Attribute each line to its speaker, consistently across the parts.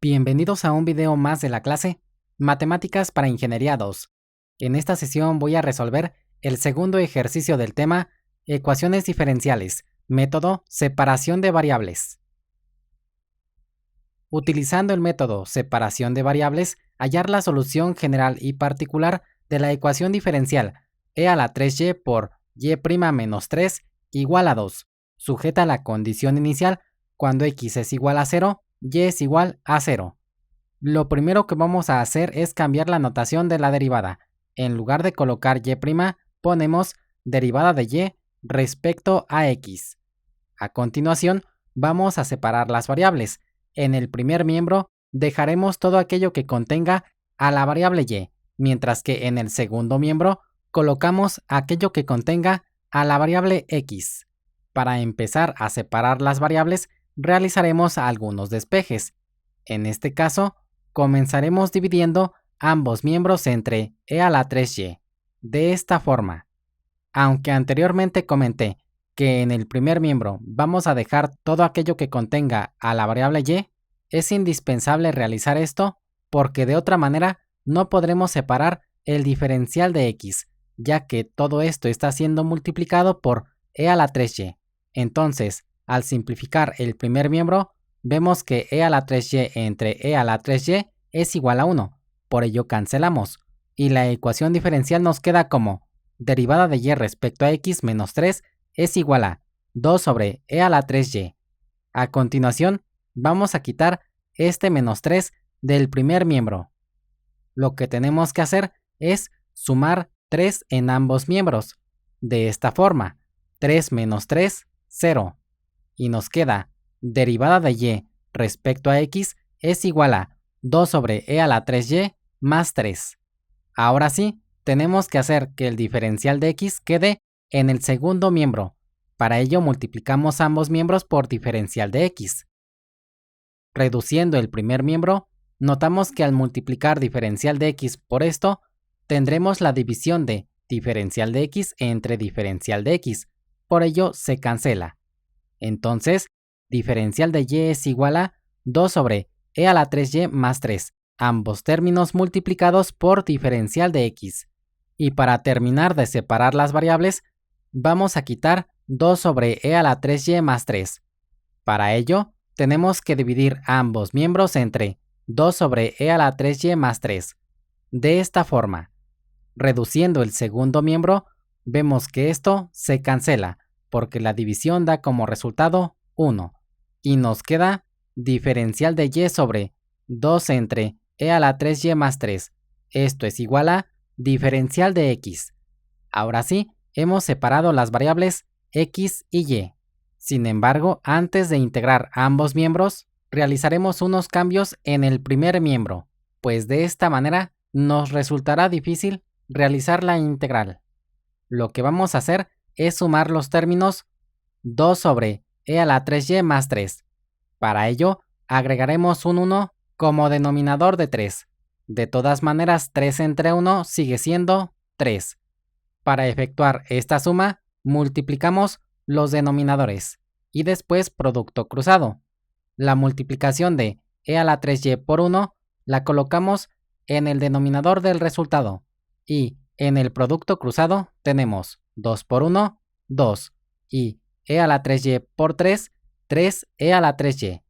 Speaker 1: Bienvenidos a un video más de la clase Matemáticas para Ingeniería 2. En esta sesión voy a resolver el segundo ejercicio del tema Ecuaciones diferenciales, método separación de variables. Utilizando el método separación de variables, hallar la solución general y particular de la ecuación diferencial e a la 3y por y' menos 3 igual a 2, sujeta a la condición inicial cuando x es igual a 0, y es igual a 0. Lo primero que vamos a hacer es cambiar la notación de la derivada. En lugar de colocar y', ponemos derivada de y respecto a x. A continuación, vamos a separar las variables. En el primer miembro, dejaremos todo aquello que contenga a la variable y, mientras que en el segundo miembro, colocamos aquello que contenga a la variable x. Para empezar a separar las variables, realizaremos algunos despejes. En este caso, comenzaremos dividiendo ambos miembros entre e a la 3y, de esta forma. Aunque anteriormente comenté que en el primer miembro vamos a dejar todo aquello que contenga a la variable y, es indispensable realizar esto porque de otra manera no podremos separar el diferencial de x, ya que todo esto está siendo multiplicado por e a la 3y. Entonces, al simplificar el primer miembro, vemos que e a la 3y entre e a la 3y es igual a 1, por ello cancelamos, y la ecuación diferencial nos queda como derivada de y respecto a x menos 3 es igual a 2 sobre e a la 3y. A continuación, vamos a quitar este menos 3 del primer miembro. Lo que tenemos que hacer es sumar 3 en ambos miembros. De esta forma, 3 menos 3, 0. Y nos queda derivada de y respecto a x es igual a 2 sobre e a la 3y más 3. Ahora sí, tenemos que hacer que el diferencial de x quede en el segundo miembro. Para ello multiplicamos ambos miembros por diferencial de x. Reduciendo el primer miembro, notamos que al multiplicar diferencial de x por esto, tendremos la división de diferencial de x entre diferencial de x. Por ello se cancela. Entonces, diferencial de y es igual a 2 sobre e a la 3y más 3, ambos términos multiplicados por diferencial de x. Y para terminar de separar las variables, vamos a quitar 2 sobre e a la 3y más 3. Para ello, tenemos que dividir ambos miembros entre 2 sobre e a la 3y más 3. De esta forma, reduciendo el segundo miembro, vemos que esto se cancela, porque la división da como resultado 1, y nos queda diferencial de y sobre 2 entre e a la 3y más 3. Esto es igual a diferencial de x. Ahora sí, hemos separado las variables x y y. Sin embargo, antes de integrar ambos miembros, realizaremos unos cambios en el primer miembro, pues de esta manera nos resultará difícil realizar la integral. Lo que vamos a hacer es sumar los términos 2 sobre e a la 3y más 3. Para ello, agregaremos un 1 como denominador de 3. De todas maneras, 3 entre 1 sigue siendo 3. Para efectuar esta suma, multiplicamos los denominadores y después producto cruzado. La multiplicación de e a la 3y por 1 la colocamos en el denominador del resultado y en el producto cruzado tenemos 2 por 1, 2 y e a la 3y por 3, 3e a la 3y.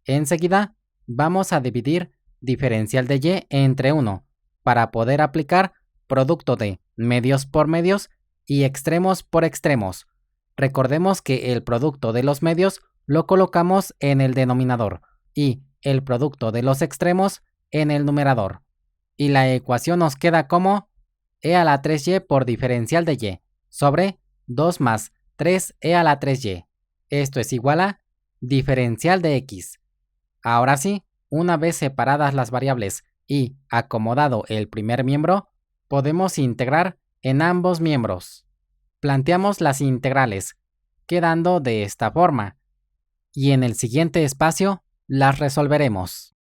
Speaker 1: Enseguida vamos a dividir diferencial de y entre 1 para poder aplicar producto de medios por medios y extremos por extremos. Recordemos que el producto de los medios lo colocamos en el denominador y el producto de los extremos en el numerador. Y la ecuación nos queda como e a la 3y por diferencial de y sobre 2 más 3e a la 3y. Esto es igual a diferencial de x. Ahora sí, una vez separadas las variables y acomodado el primer miembro, podemos integrar en ambos miembros. Planteamos las integrales, quedando de esta forma, y en el siguiente espacio las resolveremos.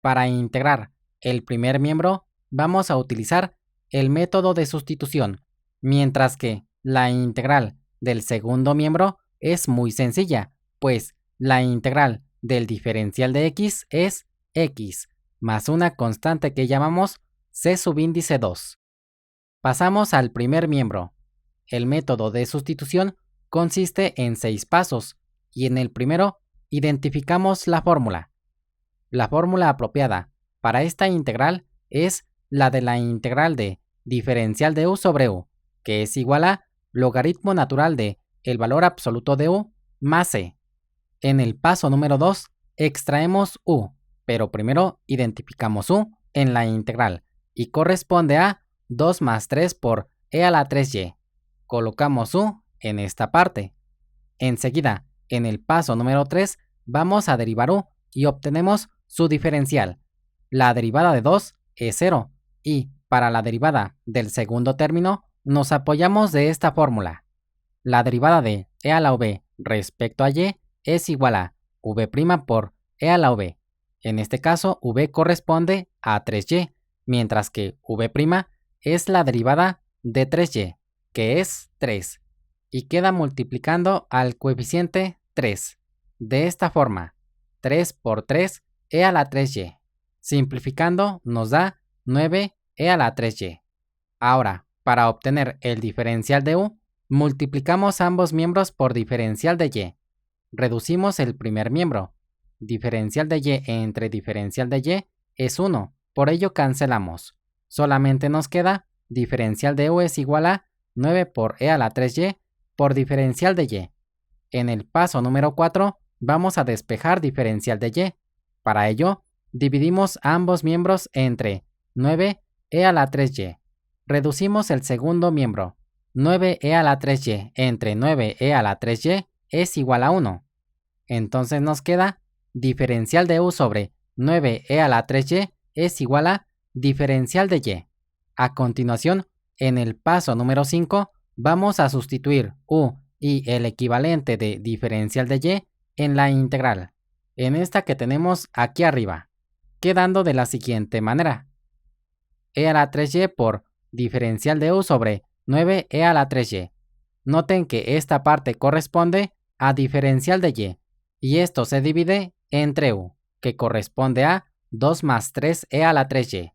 Speaker 1: Para integrar el primer miembro, vamos a utilizar el método de sustitución, mientras que la integral del segundo miembro es muy sencilla, pues la integral del diferencial de x es x, más una constante que llamamos c subíndice 2. Pasamos al primer miembro. El método de sustitución consiste en 6 pasos, y en el primero identificamos la fórmula. La fórmula apropiada para esta integral es la de la integral de diferencial de u sobre u, que es igual a logaritmo natural de el valor absoluto de u más c. En el paso número 2 extraemos u, pero primero identificamos u en la integral y corresponde a 2 más 3 por e a la 3y. Colocamos u en esta parte. Enseguida, en el paso número 3, vamos a derivar u y obtenemos su diferencial. La derivada de 2 es 0 y para la derivada del segundo término nos apoyamos de esta fórmula. La derivada de e a la v respecto a y es igual a v' por e a la v. En este caso, v corresponde a 3y, mientras que v' es la derivada de 3y, que es 3, y queda multiplicando al coeficiente 3. De esta forma, 3 por 3 e a la 3y. Simplificando nos da 9 e a la 3y. Ahora, para obtener el diferencial de u, multiplicamos ambos miembros por diferencial de y. Reducimos el primer miembro. Diferencial de y entre diferencial de y es 1, por ello cancelamos. Solamente nos queda diferencial de u es igual a 9 por e a la 3y por diferencial de y. En el paso número 4 vamos a despejar diferencial de y. Para ello, dividimos ambos miembros entre 9 e a la 3y. Reducimos el segundo miembro. 9e a la 3y entre 9e a la 3y es igual a 1. Entonces nos queda diferencial de u sobre 9e a la 3y es igual a diferencial de y. A continuación, en el paso número 5, vamos a sustituir u y el equivalente de diferencial de y en la integral, en esta que tenemos aquí arriba, quedando de la siguiente manera. E a la 3y por diferencial de u sobre 9e a la 3y. Noten que esta parte corresponde a diferencial de y esto se divide entre u, que corresponde a 2 más 3e a la 3y.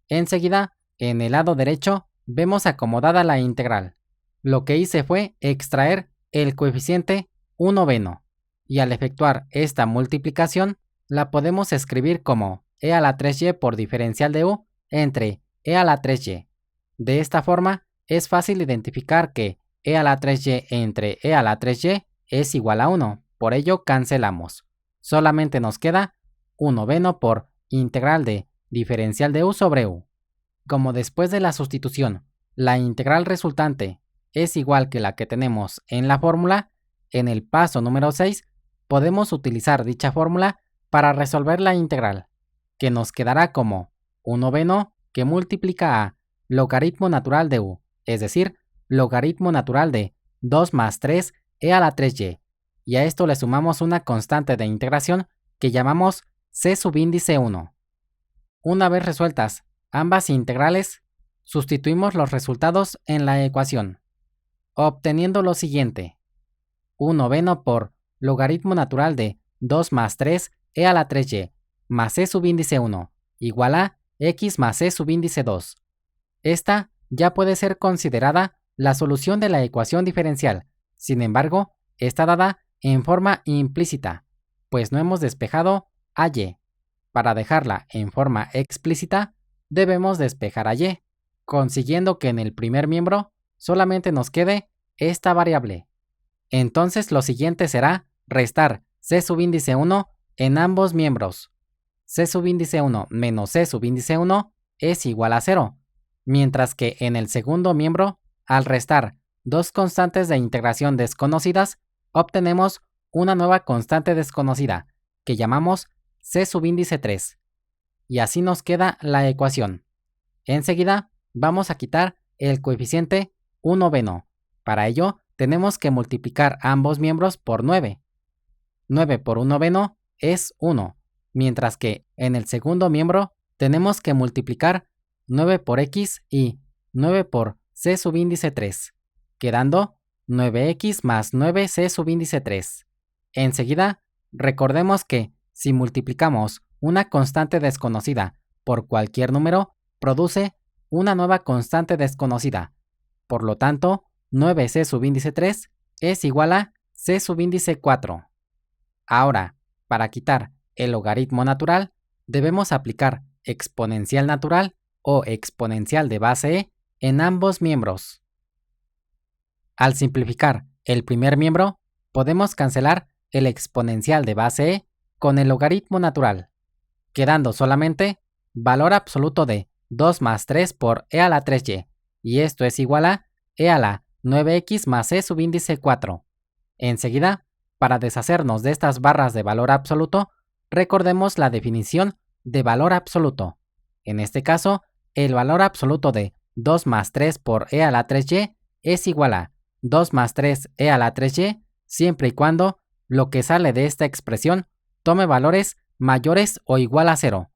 Speaker 1: Enseguida, en el lado derecho, vemos acomodada la integral. Lo que hice fue extraer el coeficiente 1/9, y al efectuar esta multiplicación, la podemos escribir como e a la 3y por diferencial de u entre e a la 3y. De esta forma, es fácil identificar que e a la 3y entre e a la 3y es igual a 1, por ello cancelamos. Solamente nos queda 1/9 por integral de diferencial de u sobre u. Como después de la sustitución, la integral resultante es igual que la que tenemos en la fórmula, en el paso número 6 podemos utilizar dicha fórmula para resolver la integral, que nos quedará como 1/9 que multiplica a logaritmo natural de u, es decir, logaritmo natural de 2 más 3 e a la 3y, y a esto le sumamos una constante de integración que llamamos c subíndice 1. Una vez resueltas ambas integrales, sustituimos los resultados en la ecuación, obteniendo lo siguiente: 1/9 por logaritmo natural de 2 más 3 e a la 3y más c subíndice 1 igual a x más c subíndice 2. Esta ya puede ser considerada la solución de la ecuación diferencial. Sin embargo, está dada en forma implícita, pues no hemos despejado a y. Para dejarla en forma explícita, debemos despejar a y, consiguiendo que en el primer miembro solamente nos quede esta variable. Entonces lo siguiente será restar c subíndice 1 en ambos miembros. C subíndice 1 menos c subíndice 1 es igual a 0, mientras que en el segundo miembro, al restar dos constantes de integración desconocidas, obtenemos una nueva constante desconocida, que llamamos c subíndice 3. Y así nos queda la ecuación. Enseguida vamos a quitar el coeficiente 1/9. Para ello, tenemos que multiplicar ambos miembros por 9. 9 por 1/9 es 1, mientras que en el segundo miembro tenemos que multiplicar 9 por x y 9 por c subíndice 3, quedando 9x más 9c subíndice 3. Enseguida Recordemos que si multiplicamos una constante desconocida por cualquier número, produce una nueva constante desconocida. Por lo tanto, 9c subíndice 3 es igual a c subíndice 4. Ahora, para quitar el logaritmo natural, debemos aplicar exponencial natural o exponencial de base e en ambos miembros. Al simplificar el primer miembro, podemos cancelar el exponencial de base e con el logaritmo natural, quedando solamente valor absoluto de 2 más 3 por e a la 3y, y esto es igual a e a la 9x más c subíndice 4. Enseguida, para deshacernos de estas barras de valor absoluto, recordemos la definición de valor absoluto. En este caso, el valor absoluto de 2 más 3 por e a la 3y es igual a 2 más 3 e a la 3y, siempre y cuando lo que sale de esta expresión tome valores mayores o igual a 0.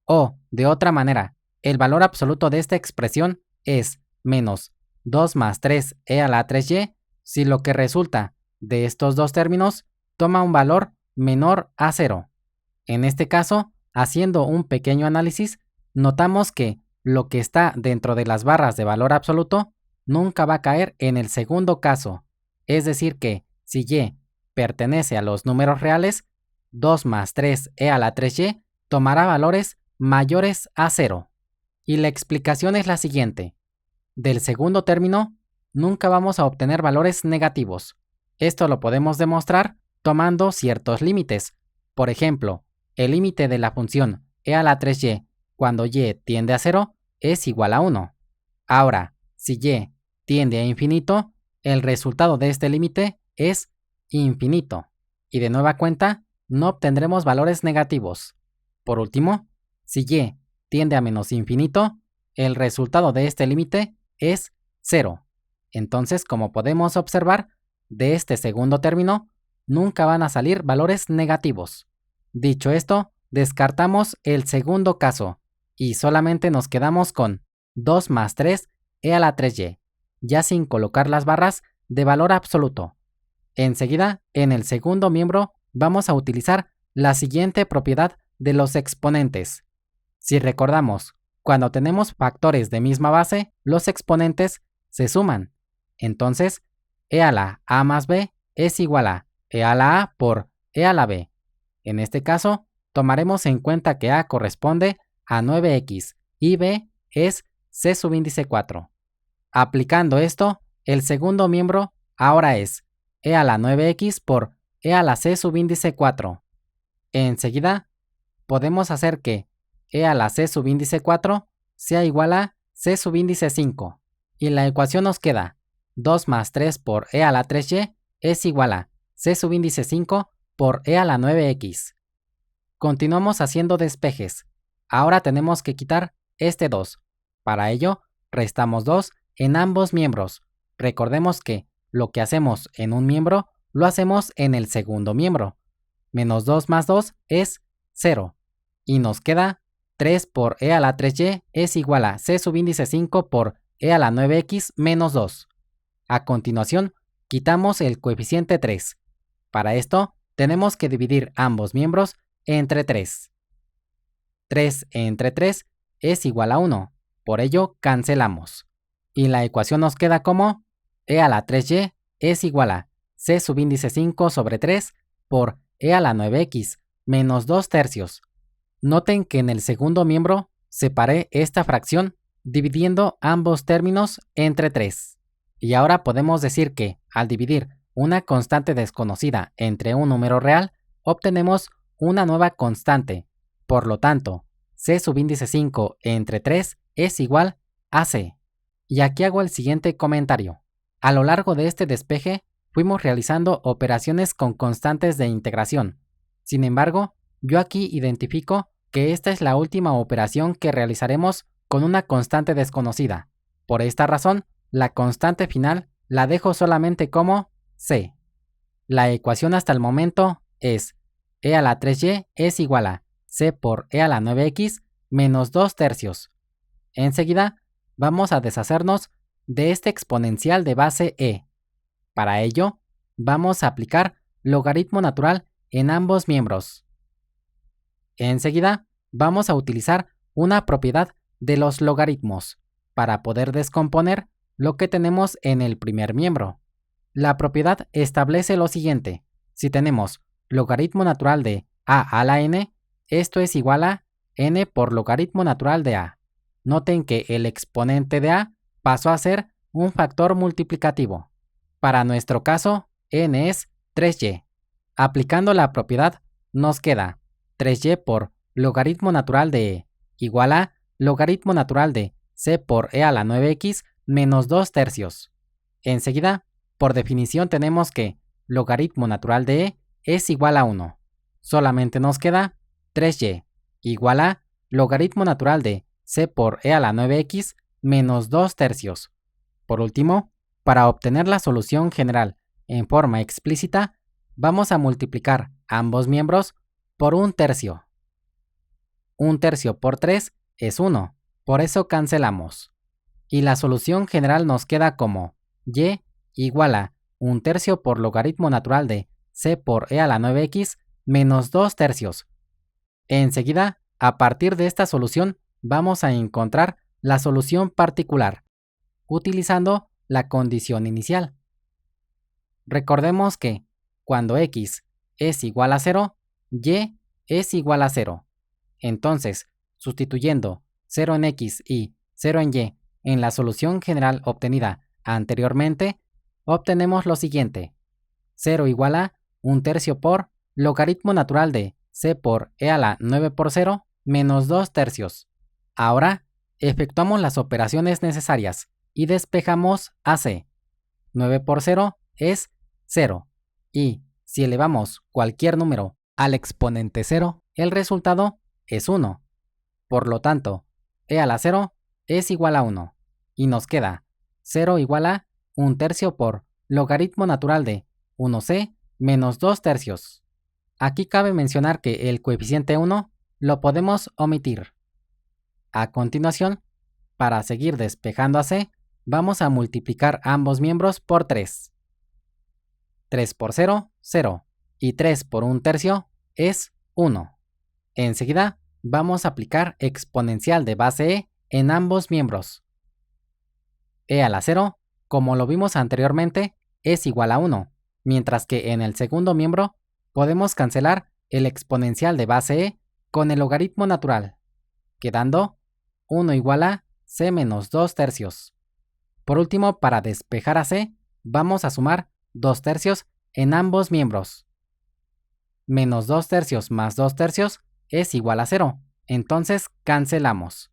Speaker 1: O, de otra manera, el valor absoluto de esta expresión es menos 2 más 3 e a la 3y si lo que resulta de estos dos términos toma un valor menor a 0. En este caso, haciendo un pequeño análisis, notamos que lo que está dentro de las barras de valor absoluto nunca va a caer en el segundo caso. Es decir que, si y pertenece a los números reales, 2 más 3 e a la 3y tomará valores mayores a 0. Y la explicación es la siguiente. Del segundo término, nunca vamos a obtener valores negativos. Esto lo podemos demostrar tomando ciertos límites. Por ejemplo, el límite de la función e a la 3y cuando y tiende a 0 es igual a 1. Ahora, si y tiende a infinito, el resultado de este límite es infinito. Y de nueva cuenta, no obtendremos valores negativos. Por último, si y tiende a menos infinito, el resultado de este límite es 0. Entonces, como podemos observar, de este segundo término nunca van a salir valores negativos. Dicho esto, descartamos el segundo caso y solamente nos quedamos con 2 más 3 e a la 3y, ya sin colocar las barras de valor absoluto. Enseguida, en el segundo miembro, vamos a utilizar la siguiente propiedad de los exponentes. Si recordamos, cuando tenemos factores de misma base, los exponentes se suman. Entonces, e a la a más b es igual a e a la a por e a la b. En este caso, tomaremos en cuenta que a corresponde a 9x y b es c subíndice 4. Aplicando esto, el segundo miembro ahora es e a la 9x por e a la c subíndice 4. Enseguida, podemos hacer que e a la c subíndice 4 sea igual a c subíndice 5. Y la ecuación nos queda 2 más 3 por e a la 3y es igual a c subíndice 5 por e a la 9x. Continuamos haciendo despejes. Ahora tenemos que quitar este 2. Para ello, restamos 2 en ambos miembros. Recordemos que lo que hacemos en un miembro, lo hacemos en el segundo miembro. Menos 2 más 2 es 0. Y nos queda 3 por e a la 3y es igual a c subíndice 5 por e a la 9x menos 2. A continuación, quitamos el coeficiente 3. Para esto, tenemos que dividir ambos miembros entre 3. 3 entre 3 es igual a 1. Por ello, cancelamos. Y la ecuación nos queda como e a la 3y es igual a c subíndice 5 sobre 3 por e a la 9x menos 2 tercios. Noten que en el segundo miembro separé esta fracción dividiendo ambos términos entre 3. Y ahora podemos decir que, al dividir una constante desconocida entre un número real, obtenemos una nueva constante. Por lo tanto, c subíndice 5 entre 3 es igual a c. Y aquí hago el siguiente comentario. A lo largo de este despeje, fuimos realizando operaciones con constantes de integración. Sin embargo, yo aquí identifico que esta es la última operación que realizaremos con una constante desconocida. Por esta razón, la constante final la dejo solamente como c. La ecuación hasta el momento es e a la 3y es igual a c por e a la 9x menos 2 tercios. Enseguida, vamos a deshacernos de este exponencial de base e. Para ello, vamos a aplicar logaritmo natural en ambos miembros. Enseguida, vamos a utilizar una propiedad de los logaritmos para poder descomponer lo que tenemos en el primer miembro. La propiedad establece lo siguiente: si tenemos logaritmo natural de a a la n, esto es igual a n por logaritmo natural de a. Noten que el exponente de a pasó a ser un factor multiplicativo. Para nuestro caso, n es 3y. Aplicando la propiedad, nos queda 3y por logaritmo natural de e igual a logaritmo natural de c por e a la 9x menos 2 tercios. Enseguida, por definición tenemos que logaritmo natural de e es igual a 1. Solamente nos queda 3y igual a logaritmo natural de c por e a la 9x menos 2 tercios. Por último, para obtener la solución general en forma explícita, vamos a multiplicar ambos miembros por 1 tercio. 1 tercio por 3 es 1, por eso cancelamos. Y la solución general nos queda como y igual a 1 tercio por logaritmo natural de c por e a la 9x menos 2 tercios. Enseguida, a partir de esta solución, vamos a encontrar la solución particular, utilizando la condición inicial. Recordemos que cuando x es igual a 0, y es igual a 0. Entonces, sustituyendo 0 en x y 0 en y en la solución general obtenida anteriormente, obtenemos lo siguiente: 0 igual a 1 tercio por logaritmo natural de c por e a la 9 por 0 menos 2 tercios. Ahora, efectuamos las operaciones necesarias y despejamos a c. 9 por 0 es 0. Y si elevamos cualquier número al exponente 0, el resultado es 1. Por lo tanto, e a la 0 es igual a 1. Y nos queda 0 igual a 1 tercio por logaritmo natural de 1c menos 2 tercios. Aquí cabe mencionar que el coeficiente 1 lo podemos omitir. A continuación, para seguir despejando a c, vamos a multiplicar ambos miembros por 3. 3 por 0, 0. Y 3 por 1 tercio es 1. Enseguida, vamos a aplicar exponencial de base e en ambos miembros. E a la 0, como lo vimos anteriormente, es igual a 1, mientras que en el segundo miembro podemos cancelar el exponencial de base e con el logaritmo natural, quedando 1 igual a c menos 2 tercios. Por último, para despejar a c, vamos a sumar 2 tercios en ambos miembros. Menos 2 tercios más 2 tercios es igual a 0, entonces cancelamos.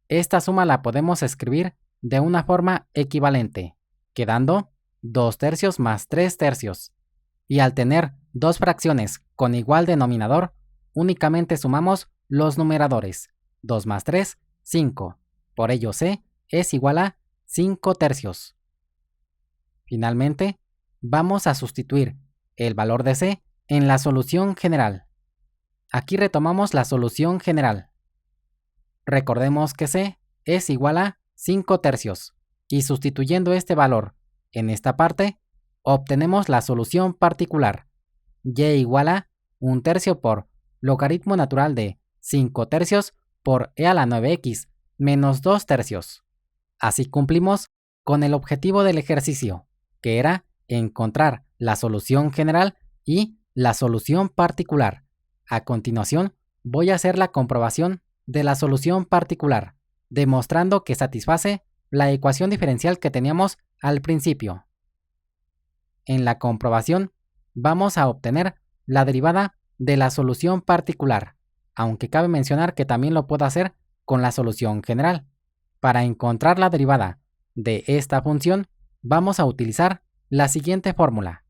Speaker 1: Esta suma la podemos escribir de una forma equivalente, quedando 2 tercios más 3 tercios. Y al tener dos fracciones con igual denominador, únicamente sumamos los numeradores. 2 más 3, 5. Por ello c es igual a 5 tercios. Finalmente, vamos a sustituir el valor de c en la solución general. Aquí retomamos la solución general. Recordemos que c es igual a 5 tercios, y sustituyendo este valor en esta parte, obtenemos la solución particular, y igual a 1 tercio por logaritmo natural de 5 tercios por e a la 9x menos 2 tercios. Así cumplimos con el objetivo del ejercicio, que era encontrar la solución general y la solución particular. A continuación, voy a hacer la comprobación de la solución particular, demostrando que satisface la ecuación diferencial que teníamos al principio. En la comprobación, vamos a obtener la derivada de la solución particular, aunque cabe mencionar que también lo puedo hacer con la solución general. Para encontrar la derivada de esta función, vamos a utilizar la siguiente fórmula.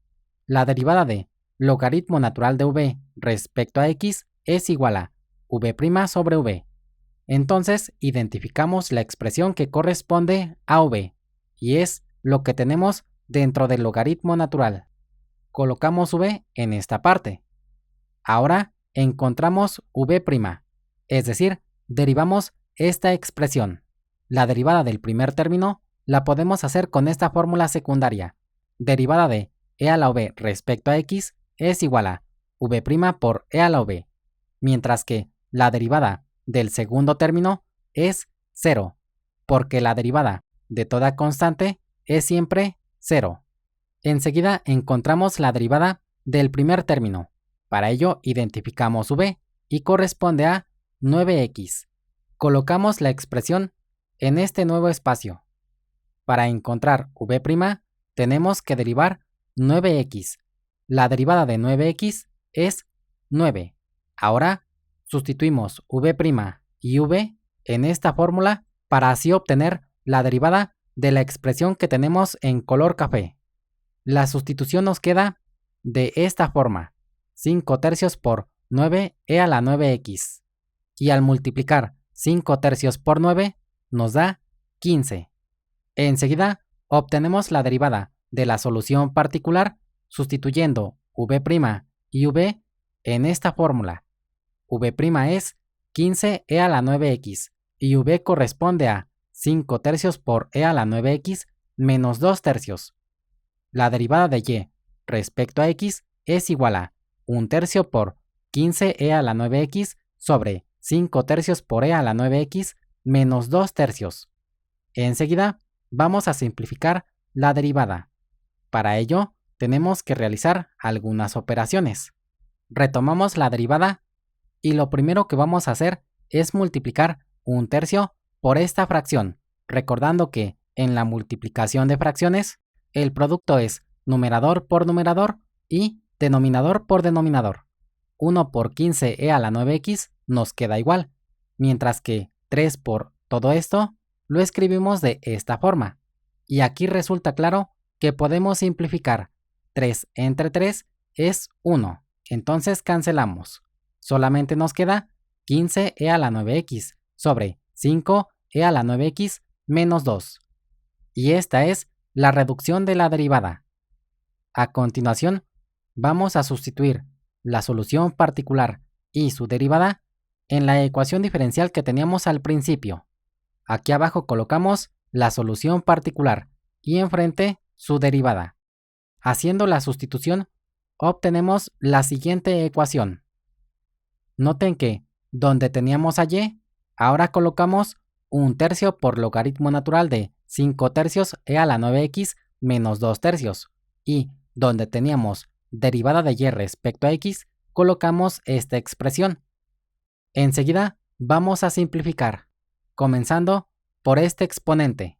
Speaker 1: La derivada de logaritmo natural de v respecto a x es igual a v' sobre v. Entonces, identificamos la expresión que corresponde a v, y es lo que tenemos dentro del logaritmo natural. Colocamos v en esta parte. Ahora encontramos v', es decir, derivamos esta expresión. La derivada del primer término la podemos hacer con esta fórmula secundaria. Derivada de e a la v respecto a x es igual a v' por e a la v, mientras que la derivada del segundo término es 0, porque la derivada de toda constante es siempre 0. Enseguida encontramos la derivada del primer término. Para ello identificamos v y corresponde a 9x. Colocamos la expresión en este nuevo espacio. Para encontrar v' tenemos que derivar 9x. La derivada de 9x es 9. Ahora sustituimos v' y v en esta fórmula para así obtener la derivada de la expresión que tenemos en color café. La sustitución nos queda de esta forma: 5 tercios por 9e a la 9x. Y al multiplicar 5 tercios por 9 nos da 15. Enseguida obtenemos la derivada de la solución particular sustituyendo v' y v en esta fórmula. V' es 15e a la 9x y v corresponde a 5 tercios por e a la 9x menos 2 tercios. La derivada de y respecto a x es igual a 1 tercio por 15e a la 9x sobre 5 tercios por e a la 9x menos 2 tercios. Enseguida vamos a simplificar la derivada. Para ello tenemos que realizar algunas operaciones. Retomamos la derivada y lo primero que vamos a hacer es multiplicar 1 tercio por esta fracción, recordando que en la multiplicación de fracciones el producto es numerador por numerador y denominador por denominador. 1 por 15e a la 9x nos queda igual, mientras que 3 por todo esto lo escribimos de esta forma. Y aquí resulta claro que podemos simplificar. 3 entre 3 es 1, entonces cancelamos. Solamente nos queda 15e a la 9x sobre 5e a la 9x menos 2. Y esta es la reducción de la derivada. A continuación, vamos a sustituir la solución particular y su derivada en la ecuación diferencial que teníamos al principio. Aquí abajo colocamos la solución particular y enfrente su derivada. Haciendo la sustitución, obtenemos la siguiente ecuación. Noten que donde teníamos a y, ahora colocamos 1 tercio por logaritmo natural de 5 tercios e a la 9x menos 2 tercios. Y donde teníamos derivada de y respecto a x, colocamos esta expresión. Enseguida vamos a simplificar, comenzando por este exponente.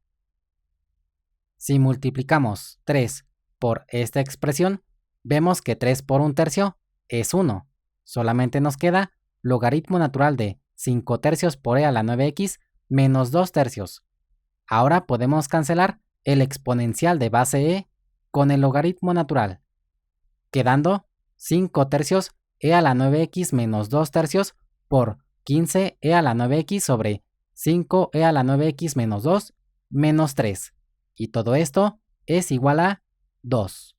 Speaker 1: Si multiplicamos 3 por esta expresión, vemos que 3 por 1 tercio es 1. Solamente nos queda logaritmo natural de 5 tercios por e a la 9x menos 2 tercios. Ahora podemos cancelar el exponencial de base e con el logaritmo natural, quedando 5 tercios e a la 9x menos 2 tercios por 15e a la 9x sobre 5e a la 9x menos 2 menos 3. Y todo esto es igual a 2.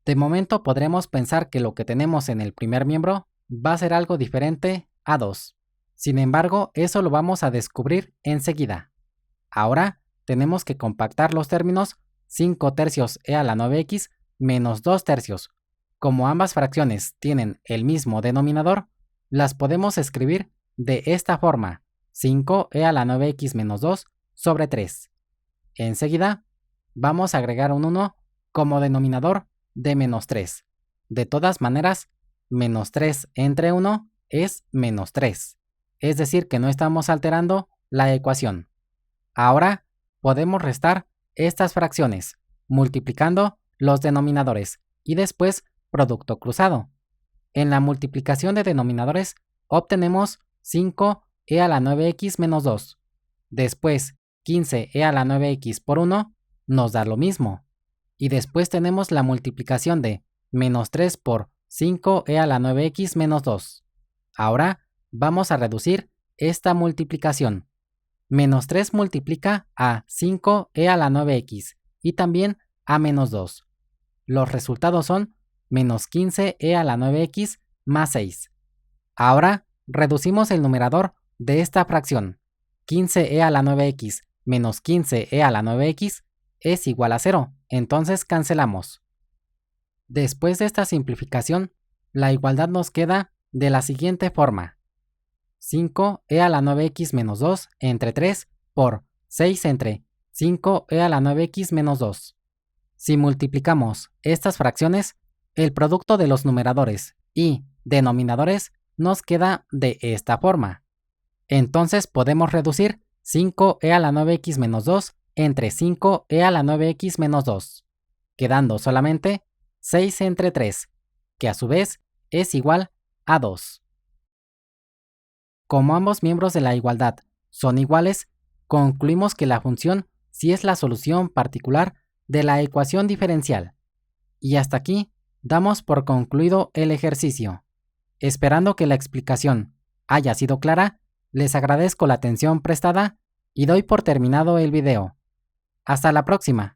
Speaker 1: De momento podremos pensar que lo que tenemos en el primer miembro va a ser algo diferente a 2. Sin embargo, eso lo vamos a descubrir enseguida. Ahora tenemos que compactar los términos 5 tercios e a la 9x menos 2 tercios. Como ambas fracciones tienen el mismo denominador, las podemos escribir de esta forma: 5e a la 9x menos 2 sobre 3. Enseguida vamos a agregar un 1 como denominador de menos 3. De todas maneras, menos 3 entre 1 es menos 3. Es decir, que no estamos alterando la ecuación. Ahora podemos restar estas fracciones, multiplicando los denominadores y después producto cruzado. En la multiplicación de denominadores obtenemos 5e a la 9x menos 2. Después 15e a la 9x por 1 nos da lo mismo. Y después tenemos la multiplicación de menos 3 por 5e a la 9x menos 2. Ahora vamos a reducir esta multiplicación. Menos 3 multiplica a 5e a la 9x y también a menos 2. Los resultados son menos 15e a la 9x más 6. Ahora reducimos el numerador de esta fracción. 15e a la 9x menos 15e a la 9x es igual a 0, entonces cancelamos. Después de esta simplificación, la igualdad nos queda de la siguiente forma. 5e a la 9x menos 2 entre 3 por 6 entre 5e a la 9x menos 2. Si multiplicamos estas fracciones, el producto de los numeradores y denominadores nos queda de esta forma. Entonces podemos reducir 5e a la 9x menos 2 entre 5e a la 9x menos 2, quedando solamente 6 entre 3, que a su vez es igual a 2. Como ambos miembros de la igualdad son iguales, concluimos que la función sí es la solución particular de la ecuación diferencial. Y hasta aquí damos por concluido el ejercicio. Esperando que la explicación haya sido clara, les agradezco la atención prestada y doy por terminado el video. Hasta la próxima.